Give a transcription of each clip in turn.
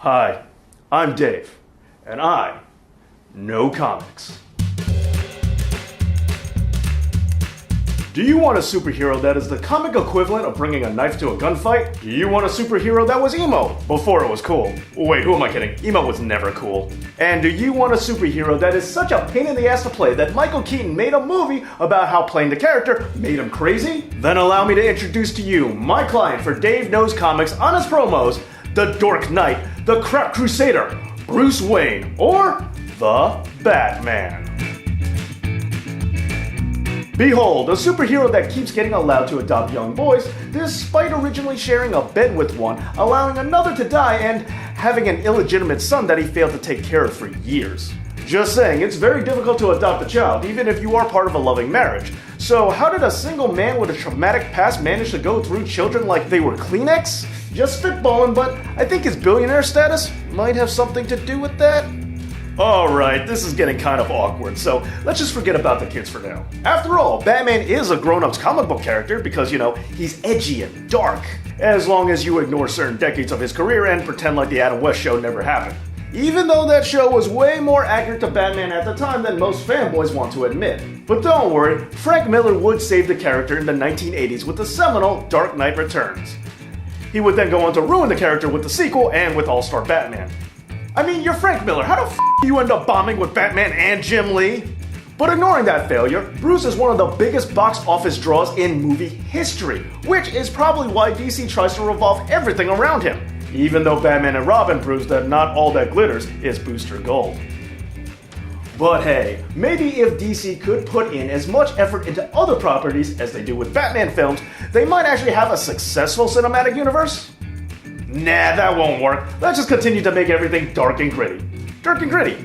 Hi, I'm Dave, and I know comics. Do you want a superhero that is the comic equivalent of bringing a knife to a gunfight? Do you want a superhero that was emo before it was cool? Wait, who am I kidding? Emo was never cool. And do you want a superhero that is such a pain in the ass to play that Michael Keaton made a movie about how playing the character made him crazy? Then allow me to introduce to you my client for Dave Knows Comics Honest Promos, the Dark Knight, the Crap Crusader, Bruce Wayne, or the Batman. Behold, a superhero that keeps getting allowed to adopt young boys, despite originally sharing a bed with one, allowing another to die, and having an illegitimate son that he failed to take care of for years. Just saying, it's very difficult to adopt a child, even if you are part of a loving marriage. So how did a single man with a traumatic past manage to go through children like they were Kleenex? Just spitballing, but I think his billionaire status might have something to do with that. Alright, this is getting kind of awkward, so let's just forget about the kids for now. After all, Batman is a grown-up's comic book character because, he's edgy and dark. As long as you ignore certain decades of his career and pretend like the Adam West show never happened. Even though that show was way more accurate to Batman at the time than most fanboys want to admit. But don't worry, Frank Miller would save the character in the 1980s with the seminal Dark Knight Returns. He would then go on to ruin the character with the sequel and with All-Star Batman. I mean, you're Frank Miller, how the f*** do you end up bombing with Batman and Jim Lee? But ignoring that failure, Bruce is one of the biggest box office draws in movie history, which is probably why DC tries to revolve everything around him. Even though Batman and Robin proves that not all that glitters is Booster Gold. But hey, maybe if DC could put in as much effort into other properties as they do with Batman films, they might actually have a successful cinematic universe? Nah, that won't work. Let's just continue to make everything dark and gritty. Dark and gritty,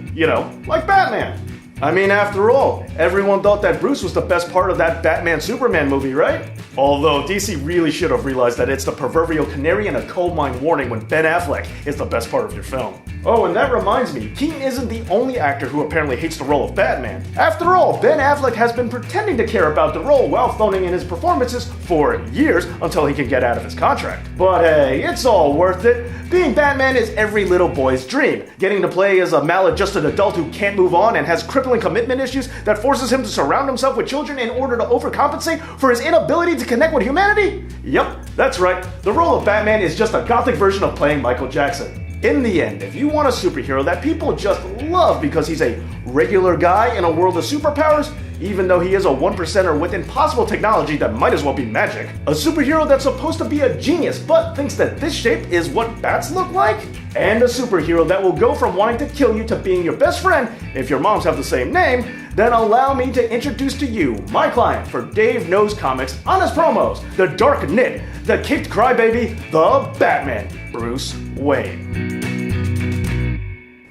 like Batman. I mean, after all, everyone thought that Bruce was the best part of that Batman-Superman movie, right? Although DC really should have realized that it's the proverbial canary in a coal mine warning when Ben Affleck is the best part of your film. Oh, and that reminds me, Keaton isn't the only actor who apparently hates the role of Batman. After all, Ben Affleck has been pretending to care about the role while phoning in his performances for years until he can get out of his contract. But hey, it's all worth it. Being Batman is every little boy's dream. Getting to play as a maladjusted adult who can't move on and has crippling commitment issues that forces him to surround himself with children in order to overcompensate for his inability to connect with humanity? Yep, that's right. The role of Batman is just a gothic version of playing Michael Jackson. In the end, if you want a superhero that people just love because he's a regular guy in a world of superpowers, even though he is a 1%er with impossible technology that might as well be magic, a superhero that's supposed to be a genius but thinks that this shape is what bats look like, and a superhero that will go from wanting to kill you to being your best friend if your moms have the same name, then allow me to introduce to you my client for Dave Knows Comics Honest Promos, the Dark Knight, the Caped Crybaby, the Batman, Bruce Wayne.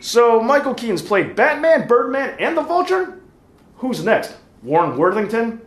So Michael Keaton's played Batman, Birdman, and the Vulture? Who's next? Warren Worthington?